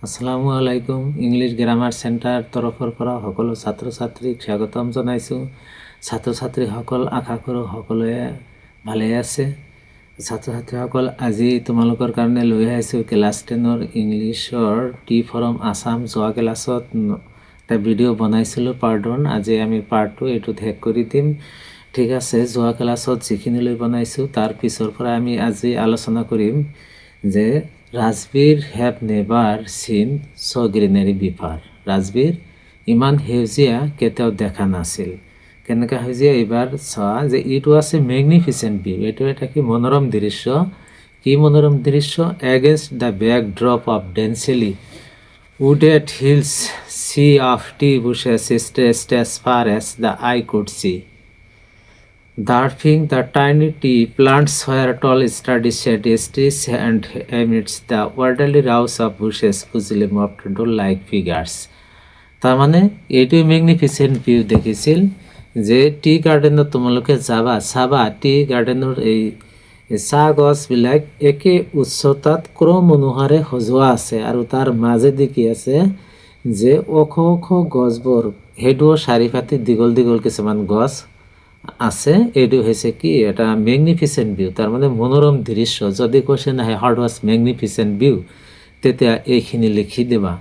আসসালামু আলাইকুম। English grammar centre তৰফৰ পৰা সকলো ছাত্ৰ ছাত্ৰীক স্বাগতম জনাইছোঁ। ছাত্ৰ ছাত্ৰীসকল আশা কৰোঁ সকলোৱে ভালে আছে। ছাত্ৰ ছাত্ৰীসকল আজি তোমালোকৰ কাৰণে লৈ আহিছোঁ ক্লাছ 10ৰ ইংলিছৰ টি ফৰম আছাম। যোৱা ক্লাছত এটা ভিডিঅ' বনাইছিলোঁ পাৰ্ট 1, আজি আমি পাৰ্ট 2 এইটো শেষ কৰি দিম। ঠিক আছে, যোৱা ক্লাছত যিখিনি লৈ বনাইছোঁ তাৰ পিছৰ পৰা আমি আজি আলোচনা কৰিম যে ৰাজবীৰ হেভ নেভাৰ চিন চ' গ্ৰীনাৰী বিফাৰ। ৰাজবীৰ ইমান সেউজীয়া কেতিয়াও দেখা নাছিল। কেনেকৈ সেউজীয়া এইবাৰ চোৱা যে ইটো আছে মেগনিফিচেণ্ট ভিউ। এইটো এটা কি মনোৰম দৃশ্য। কি মনোৰম দৃশ্য? Against the backdrop of densely wooded hills, sea of tea bushes stretched as far as the eye could see. Dwarfing the tiny tea plants where tall sturdy shades trees and amidst the orderly rows of bushes puzzily moved doll-like figures. তার মানে এইটোৱে magnificent view দেখিছিল যে T গাৰ্ডেনত তোমালোকে চাবা T গাৰ্ডেনৰ এই চাহ গছবিলাক একে উচ্চতাত ক্ৰম অনুসাৰে সজোৱা আছে আৰু তাৰ মাজেদি কি আছে যে ওখ ওখ গছবোৰ সেইটোও চাৰি পাতি দীঘল দীঘল কিছুমান গছ আছে। এইটো হৈছে কি এটা মেগনিফিচেণ্ট ভিউ, তাৰ মানে মনোৰম দৃশ্য। যদি কোৱেশ্যন আহে হাউ ৱাজ মেগনিফিচেণ্ট ভিউ, তেতিয়া এইখিনি লিখি দিবা।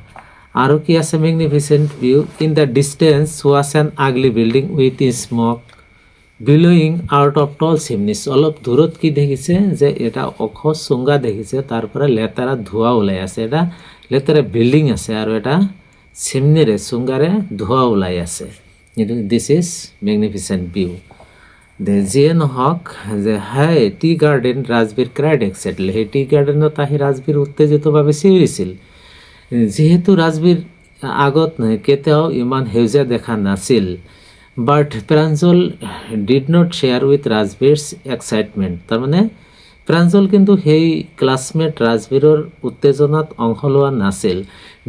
আৰু কি আছে magnificent view? In the distance was an ugly building with smoke billowing out of tall chimneys. অলপ দূৰত কি দেখিছে যে এটা ওখ চুঙা দেখিছে, তাৰ পৰা লেতেৰা ধোঁৱা ওলাই আছে। এটা লেতেৰা বিল্ডিং আছে আৰু এটা চিমনিৰে চুঙাৰে ধোঁৱা ওলাই আছে। এইটো দিছ ইজ মেগনিফিচেণ্ট ভিউ। যিয়ে নহওক যে হাই টি গাৰ্ডেন ৰাজবীৰ ক্ৰাইড এক্সাইটলি। সেই টি গাৰ্ডেনত আহি ৰাজবীৰ উত্তেজিতভাৱে চিঞৰিছিল। যিহেতু ৰাজবীৰ আগত কেতিয়াও ইমান সেউজীয়া দেখা নাছিল। But Pranjal did not share with Rajbir's excitement. তাৰমানে প্ৰাঞ্জল কিন্তু সেই ক্লাছমেট ৰাজবীৰৰ উত্তেজনাত অংশ লোৱা নাছিল।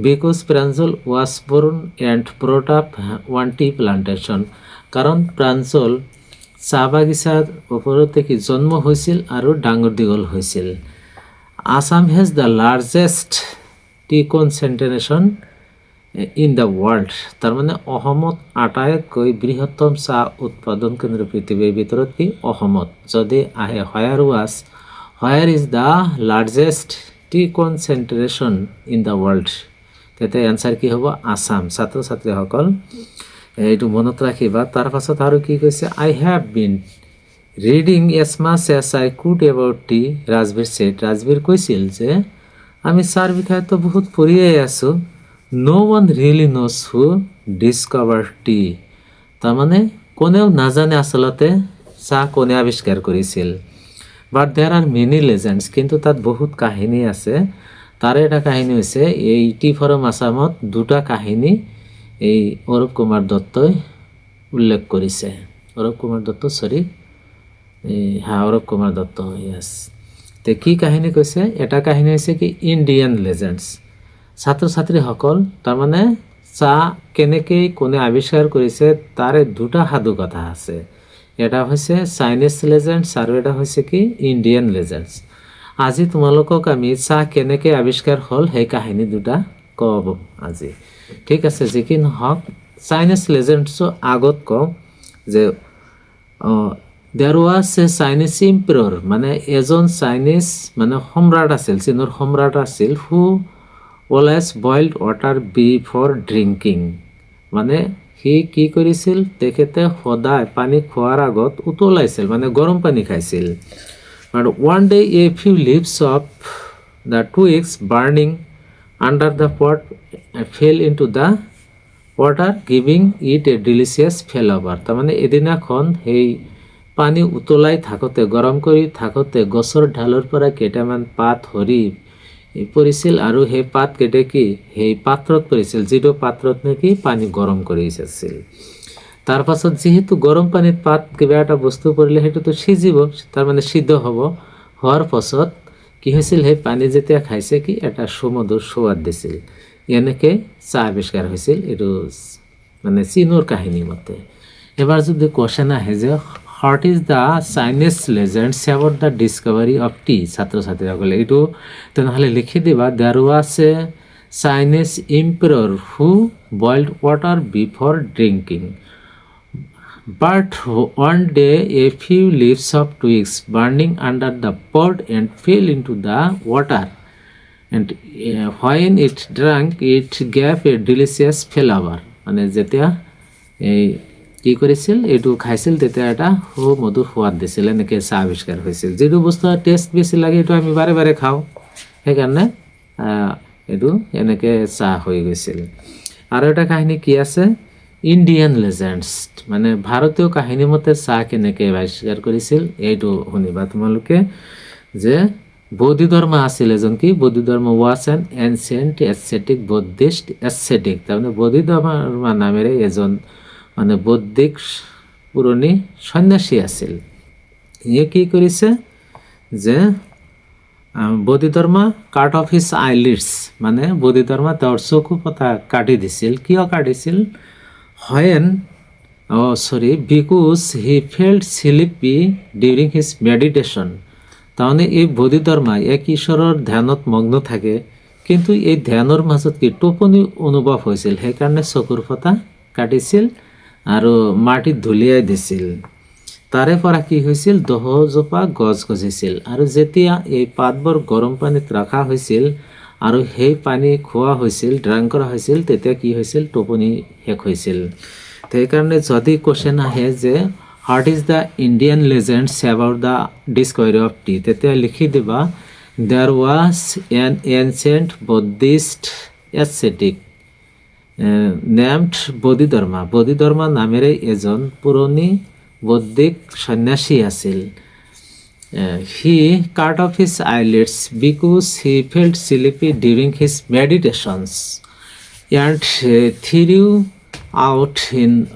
Because Pranjal was born and brought up on tea plantation. কাৰণ প্ৰাঞ্জল চাহ বাগিচাৰ ওপৰতে কি জন্ম হৈছিল আৰু ডাঙৰ দীঘল হৈছিল। Assam has the largest tea concentration in the world. তাৰমানে অসমত আটাইতকৈ বৃহত্তম চাহ উৎপাদন কেন্দ্ৰ পৃথিৱীৰ ভিতৰত কি অসমত। যদি আহে where is the largest tea concentration in the world, তেতিয়া এনচাৰ কি হ'ব? আছাম। ছাত্ৰ ছাত্ৰীসকল এইটো মনত ৰাখিবা। তাৰ পাছত আৰু কি কৈছে? I have been reading as much as I could about tea, Rajbir said. Rajbir কৈছিল যে আমি চাহৰ বিষয়েতো বহুত পঢ়িয়েই আছোঁ। No one really knows who discovered tea. তাৰমানে কোনেও নাজানে আচলতে চাহ কোনে আৱিষ্কাৰ কৰিছিল। বাট দেৰ আৰ মেনি লেজেণ্ডছ, কিন্তু তাত বহুত কাহিনী আছে। তাৰে এটা কাহিনী হৈছে এই টি ফৰম আছামত দুটা কাহিনী এই অৰূপ কুমাৰ দত্তই উল্লেখ কৰিছে। অৰূপ কুমাৰ দত্ত অৰূপ কুমাৰ দত্ত, য়েছ। তে কি কাহিনী কৈছে? এটা কাহিনী হৈছে কি ইণ্ডিয়ান লেজেণ্ডছ। ছাত্ৰ ছাত্ৰীসকল তাৰমানে চাহ কেনেকৈ কোনে আৱিষ্কাৰ কৰিছে তাৰে দুটা সাধু কথা আছে। এটা হৈছে চাইনিজ লেজেণ্ডছ আৰু এটা হৈছে কি ইণ্ডিয়ান লেজেণ্ডছ। আজি তোমালোকক আমি চাহ কেনেকৈ আৱিষ্কাৰ হ'ল সেই কাহিনী দুটা ক'ব আজি। ঠিক আছে, যি কি নহওক চাইনিজ লেজেণ্ডছৰ আগত কওঁ যে দেৰ ৱাজ এ চাইনিজ ইম্পেৰৰ, মানে এজন চাইনিজ মানে সম্ৰাট আছিল, চীনৰ সম্ৰাট আছিল। হু অলৱেজ বইল্ড ৱাটাৰ বিফৰ ড্ৰিংকিং। মানে সি কি কৰিছিল? তেখেতে সদায় পানী খোৱাৰ আগত উতলাইছিল, মানে গৰম পানী খাইছিল। আৰু one day a few leaves of the twigs burning under the pot fell into the water giving it a delicious flavour. তাৰমানে এদিনাখন সেই পানী উতলাই থাকোঁতে, গৰম কৰি থাকোঁতে গছৰ ঢালৰ পৰা কেইটামান পাত সৰি পৰিছিল আৰু সেই পাতকেইটা কি সেই পাত্ৰত পৰিছিল, যিটো পাত্ৰত নেকি পানী গৰম কৰি আছিল। তাৰ পাছত যিহেতু গৰম পানীত পাত কিবা এটা বস্তু পৰিলে সেইটোতো সিজিব, তাৰমানে সিদ্ধ হ'ব। হোৱাৰ পাছত কি হৈছিল? সেই পানী যেতিয়া খাইছে কি এটা সুমধুৰ সোৱাদ দিছিল। এনেকৈ চাহ আৱিষ্কাৰ হৈছিল। এইটো মানে চীনৰ কাহিনী মতে। এবাৰ যদি কোৱেশ্যন আহে যে what is the Chinese legends about the discovery of T, ছাত্ৰ ছাত্ৰীসকলে এইটো তেনেহ'লে লিখি দিবা। দেৰ was a Chinese emperor who boiled water before drinking. But one day a few leaves of twigs burning under the pot and fell into the water, and when it drank it gave a delicious flavor. মানে যেতিয়া এই কি কৰিছিল এইটো খাইছিল তেতিয়া এটা সুমধুৰ সোৱাদ দিছিল, এনেকৈ চাহ আৱিষ্কাৰ হৈছিল। যিটো বস্তু টেষ্ট বেছি লাগে এইটো আমি বাৰে বাৰে খাওঁ, সেইকাৰণে এইটো এনেকৈ চাহ হৈ গৈছিল। আৰু এটা কাহিনী কি আছে, ইণ্ডিয়ান লেজেণ্ডছ, মানে ভাৰতীয় কাহিনী মতে চাহ কেনেকৈ আৱিষ্কাৰ কৰিছিল এইটো শুনিবা তোমালোকে। যে বৌদ্ধধৰ্মা আছিল এজন কি, Bodhidharma was an ancient ascetic Buddhist ascetic, তাৰমানে বৌদ্ধধৰ্মা নামেৰে এজন মানে বৌদ্ধিক পুৰণি সন্যাসী আছিল। ইয়ে কি কৰিছে যে Bodhidharma cut off his eyelids, মানে বৌদ্ধধৰ্মা তেওঁৰ চকু পতা কাটি দিছিল। কিয় কাটিছিল? Because he felt sleepy during his meditation. তাৰমানে এই বৌদ্ধধৰ্মা এক ঈশ্বৰৰ ধ্যানত মগ্ন থাকে, কিন্তু এই ধ্যানৰ মাজত কি টোপনি অনুভৱ হৈছিল, সেইকাৰণে চকুৰ ফটা কাটিছিল আৰু মাটিত ধুলিয়াই দিছিল। তাৰে পৰা কি হৈছিল, দহজোপা গছ গজিছিল, আৰু যেতিয়া এই পাতবোৰ গৰম পানীত ৰখা হৈছিল আৰু সেই পানী খোৱা হৈছিল, ড্ৰাংক কৰা হৈছিল, তেতিয়া কি হৈছিল, টোপনি শেষ হৈছিল। সেইকাৰণে যদি কোৱেশ্যন আহে যে what is the Indian legends about the discovery of tea, তেতিয়া লিখি দিবা there was an ancient Buddhist ascetic named Bodhidharma. Bodhidharma নামেৰে এজন পুৰণি বৌদ্ধিক সন্যাসী আছিল। He cut off his eyelids because he felt sleepy during his meditations and threw out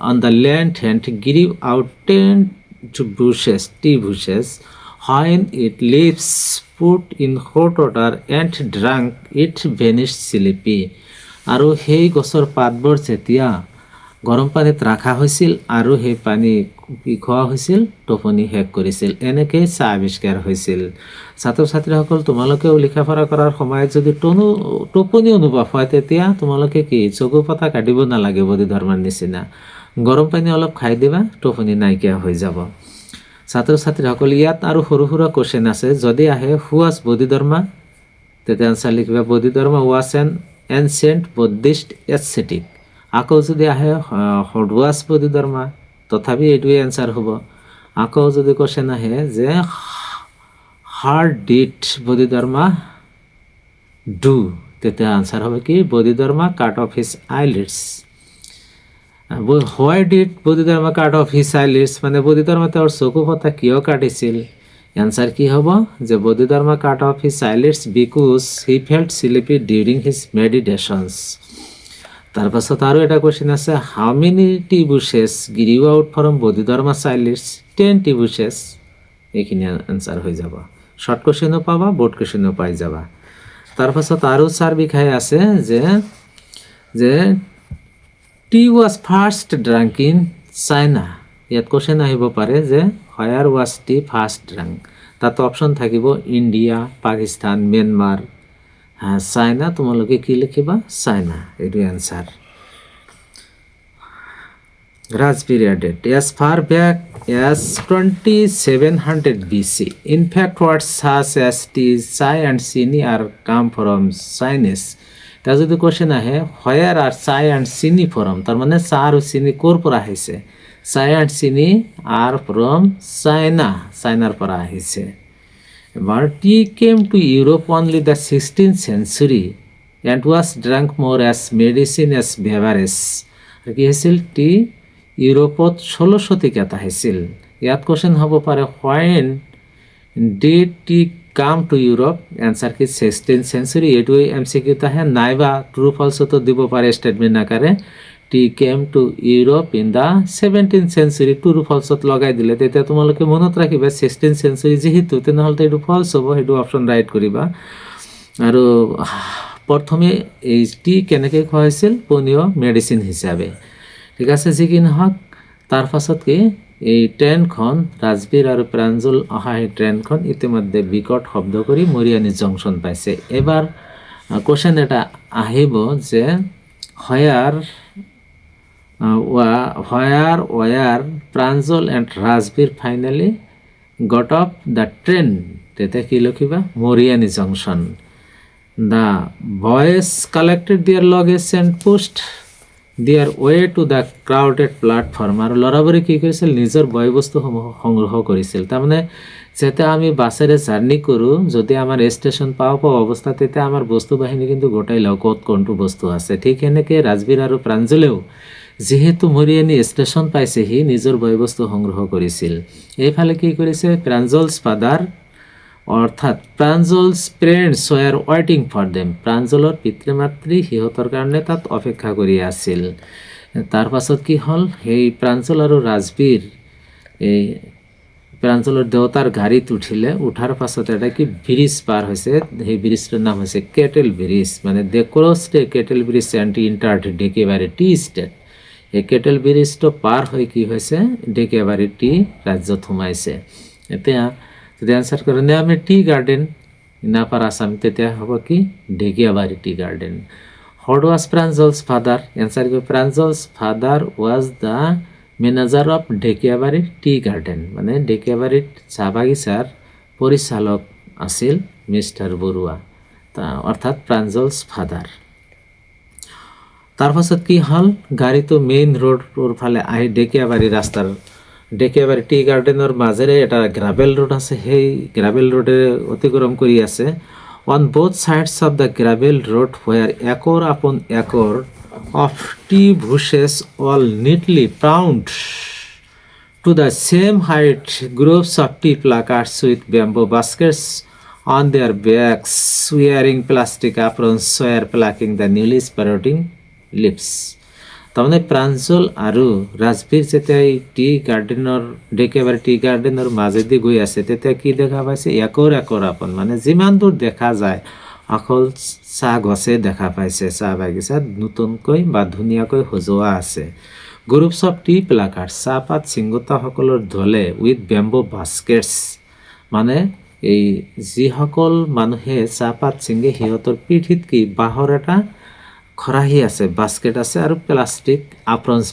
on the land and grew out 10 tea bushes. When it leaves put in hot water and drank, it vanished sleepy. আৰু সেই গছৰ পাতবোৰ যেতিয়া গৰম পানীত ৰখা হৈছিল আৰু সেই পানী খোৱা হৈছিল, টোপনি শেষ কৰিছিল। এনেকৈ চাহ আৱিষ্কাৰ হৈছিল। ছাত্ৰ ছাত্ৰীসকল, তোমালোকেও লিখা পঢ়া কৰাৰ সময়ত যদি টোপনি অনুভৱ হয়, তেতিয়া তোমালোকে কি চকু পতা কাটিব নালাগে, বৌদ্ধধৰ্মাৰ নিচিনা গৰম পানী অলপ খাই দিবা, টোপনি নাইকিয়া হৈ যাব। ছাত্ৰ ছাত্ৰীসকল, ইয়াত আৰু সৰু সুৰা কুৱেশ্যন আছে। যদি আহে হু ৱাজ বৌদ্ধধৰ্মা, তেতিয়া আনচাৰ লিখিবা Bodhidharma was an ancient Buddhist ascetic. আকৌ যদি আহে হোৱাট ৱাজ বৌদ্ধধৰ্মা, তথাপি এইটোৱে এনচাৰ হ'ব। আকৌ যদি কুৱেশ্যন আহে যে হাউ ডিড বৌদ্ধধৰ্মা ডু, তেতিয়া আনচাৰ হ'ব কি, Bodhidharma cut off his eyelids. Why did Bodhidharma cut off his eyelids, মানে বৌদ্ধধৰ্মা তেওঁৰ চকু পতা কিয় কাটিছিল? এনচাৰ কি হ'ব যে Bodhidharma cut off his eyelids because he felt sleepy during his meditations. তাৰপাছত আৰু এটা কুৱেশ্যন আছে, how many tea bushes grew out from Bodhidharma eyelids? 10 tea bushes. এইখিনি এনচাৰ হৈ যাব। শৰ্ট কুৱেশ্যনো পাবা, বোৰ্ড কুৱেশ্যনো পাই যাবা। তাৰপাছত আৰু 4 বিষয় আছে যে T was first drunk in China. ইয়াত কুৱেশ্যন আহিব পাৰে যে হোৱেৰ ৱাজ টি ফাৰ্ষ্ট ড্ৰাংক। তাত অপশ্যন থাকিব ইণ্ডিয়া, পাকিস্তান, ম্যানমাৰ, চাইনা। তোমালোকে কি লিখিবা? চাইনা, এইটো answer. Raj period date as far back as 2700 BC. In fact, words such as tea, chai and chini are come from Chinese. তা যদি question আহে হোৱেৰ R চাই এণ্ড চিনি ফ্ৰম, তাৰমানে চাহ আৰু চিনি ক'ৰ পৰা আহিছে? চাই এণ্ড চিনি আৰ ফ্ৰম চাইনা, চাইনাৰ পৰা আহিছে। এবাৰ T came to Europe only the 16th century and was drunk মোৰ এজ মেডিচিন এজ বেভাৰেজ। কি হৈছিল? টি ইউৰোপত 16 শতিকাত আহিছিল। ইয়াত কুৱেশ্যন হ'ব পাৰে when did T come to Europe? Answer কি 16th century। এইটোৱে MCQত আহে, নাইবা ট্ৰু ফলছতো দিব পাৰে ষ্টেটমেণ্ট আকাৰে। Tea came to Europe in the 17th century, true ফলছত লগাই দিলে তেতিয়া তোমালোকে মনত ৰাখিবা 16th century যিহেতু, তেনেহ'লে এইটো ফলছ হ'ব, সেইটো অপশ্যন ৰাইট কৰিবা। আৰু প্ৰথমে এই টি কেনেকৈ খোৱা হৈছিল? পনীয় মেডিচিন হিচাপে। ঠিক আছে, যি কি নহওক। তাৰ পাছত কি এই ট্ৰেইনখন, ৰাজবীৰ আৰু প্ৰাঞ্জল অহা সেই ট্ৰেইনখন ইতিমধ্যে বিকট শব্দ কৰি মৰিয়ানী জংচন পাইছে। এবাৰ কোৱেশ্যন এটা আহিব যে where Pranjal and Rajbir finally got off the train, তেতিয়া কি লিখিবা Mariani junction. The boys collected their luggage and pushed their way to the crowded platform. আৰু ল'ৰাবোৰে কি কৰিছিল নিজৰ বয় বস্তুসমূহ সংগ্ৰহ কৰিছিল. তাৰমানে যেতিয়া আমি বাছেৰে জাৰ্ণি কৰোঁ, যদি আমাৰ ষ্টেচন পাওঁ অৱস্থাত, তেতিয়া আমাৰ বস্তু বাহিনী কিন্তু গোটাই লওঁ ক'ত কোনটো বস্তু আছে. ঠিক সেনেকৈ ৰাজবীৰ আৰু প্ৰাঞ্জলেও যিহেতু মৰিয়ানী ষ্টেচন পাইছেহি নিজৰ বয় বস্তু সংগ্ৰহ কৰিছিল. এইফালে কি কৰিছে প্ৰাঞ্জলছ ফাদাৰ অৰ্থাৎ প্ৰাঞ্জলছ পেৰেণ্টছ ৱেৰ ৱেইটিং ফৰ দেম. প্ৰাঞ্জলৰ পিতৃ মাতৃ সিহঁতৰ কাৰণে তাত অপেক্ষা কৰি আছিল. তাৰ পাছত কি হ'ল, সেই প্ৰাঞ্জল আৰু ৰাজবীৰ এই প্ৰাঞ্জলৰ দেউতাৰ গাড়ীত উঠিলে. উঠাৰ পাছত এটা কি ব্ৰিজ পাৰ হৈছে, সেই ব্ৰিজটোৰ নাম হৈছে কেটেল ব্ৰিজ. মানে they crossed a cattle bridge and entered Dhekiabari tea estate. এই কেটেল ব্ৰিজটো পাৰ হৈ কি হৈছে ডেকেবাৰী টি ৰাজ্যত সোমাইছে. এতিয়া যদি এনচাৰ কৰোঁ আমি টি গাৰ্ডেন ইনাপাৰ আছাম, তেতিয়া হ'ব কি Dhekiabari tea garden. What was Pranjal's father? Answer কৰিব Pranjal's father was the manager of Dhekiabari tea garden. মানে ঢেকীয়াবাৰীত চাহ বাগিচাৰ পৰিচালক আছিল মিষ্টাৰ বৰুৱা, অৰ্থাৎ প্ৰাঞ্জলছ ফাদাৰ. তাৰপাছত কি হ'ল, গাড়ীটো মেইন ৰোডৰ ফালে আহি ঢেকীয়াবাৰী ৰাস্তাৰ ঢেকীয়াবাৰী টি গাৰ্ডেনৰ মাজেৰে এটা গ্ৰাভেল ৰোড আছে, সেই গ্ৰাভেল ৰোডেৰে অতিক্ৰম কৰি আছে. On both sides of the gravel road were acre upon একৰ of tea bushes all neatly bound to the same height, groups of tea placards with bamboo baskets on their backs, wearing plastic aprons, were plucking the newly sprouting leaves. তাৰমানে প্ৰাঞ্জল আৰু ৰাজবীৰ যেতিয়া এই T গাৰ্ডেনৰ ঢেকীয়াবাৰী T গাৰ্ডেনৰ মাজেদি গৈ আছে, তেতিয়া কি দেখা পাইছে একৰ একৰ আপন, মানে যিমান দূৰ দেখা যায় অকল চাহ গছে দেখা পাইছে. চাহ বাগিচাত নতুনকৈ বা ধুনীয়াকৈ সজোৱা আছে. গ্ৰুপছ অফ টি প্লাকাৰ্ড, চাহপাত চিঙোতাসকলৰ দলে উইথ বেম্বো বাস্কেটছ, মানে এই যিসকল মানুহে চাহপাত ছিঙে সিহঁতৰ পিঠিত কি বাঁহৰ এটা খৰাহী আছে, বাস্কেট আছে আৰু প্লাষ্টিক আপ্ৰঞ্চ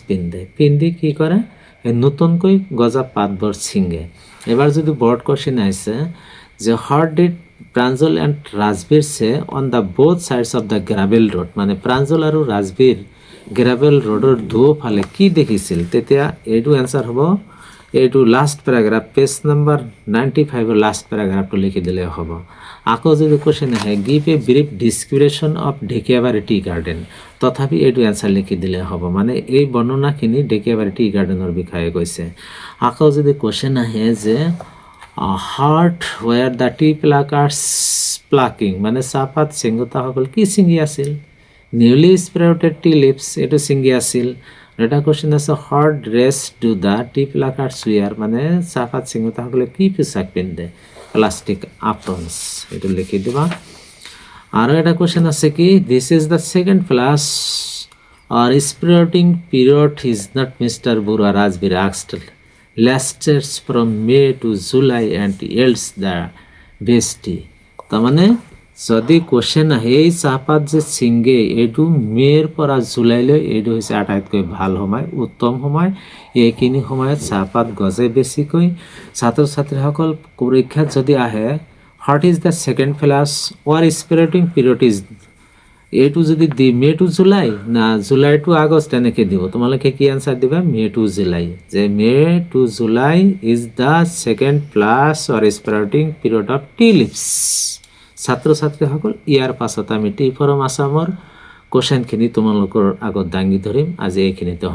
পিন্ধি কি কৰে এই নতুনকৈ গজা পাতবোৰ ছিঙে. এবাৰ যদি বৰ্ড কোৱেশ্যন আহিছে যে what did Pranjal and Rajbir see on the both sides of the gravel road, মানে প্ৰাঞ্জল আৰু ৰাজবীৰ গ্ৰাভেল ৰোডৰ দুয়োফালে কি দেখিছিল, তেতিয়া এইটো এনচাৰ হ'ব এইটো last paragraph page number 95 last পেৰাগ্ৰাফটো লিখি দিলে হ'ব. আকৌ যদি কোৱেশ্যন আহে give a brief description of Dhekiabari tea garden, তথাপি এইটো এনচাৰ লিখি দিলে হ'ব, মানে এই বৰ্ণনাখিনি ঢেকীয়াবাৰী টি গাৰ্ডেনৰ বিষয়ে কৈছে. আকৌ যদি কোৱেশ্যন আহে যে what were the tea pluckers plucking, মানে চাহপাত চিঙোতাসকল কি ছিঙি আছিল, নিউলি স্প্ৰাউটেড টি লিভছ এইটো ছিঙি আছিল. এটা কোৱেশ্যন আছে what dress do the tea pluckers wear, মানে চাহপাত চিঙোতাসকলে কি পোচাক পিন্ধে, প্লাষ্টিক আপ্ৰনছ, এইটো লিখি দিবা. আৰু এটা কোৱেশ্যন আছে কি this is the second flush or sprouting period is not mister Barua Rajbir asked lasts from May to July and yields the best tea. তাৰমানে যদি কোৱেশ্যন আহে এই চাহপাত যে ছিংগে এইটো মে'ৰ পৰা জুলাইলৈ এইটো হৈছে আটাইতকৈ ভাল সময়, উত্তম সময়. এইখিনি সময়ত চাহপাত গজে বেছিকৈ. ছাত্ৰ ছাত্ৰীসকল পৰীক্ষাত যদি আহে what is the second flush or sprouting period is, এইটো যদি দি মে টু জুলাই না জুলাই টু আগষ্ট এনেকৈ দিব, তোমালোকে কি আনচাৰ দিবা মে টু জুলাই, যে May to July is the second flush or sprouting period of tea leaves. ছাত্ৰ ছাত্ৰীসকল ইয়াৰ পাছত আমি টি ফৰম আছামৰ কুৱেশ্যনখিনি তোমালোকৰ আগত দাঙি ধৰিম. আজি এইখিনিতে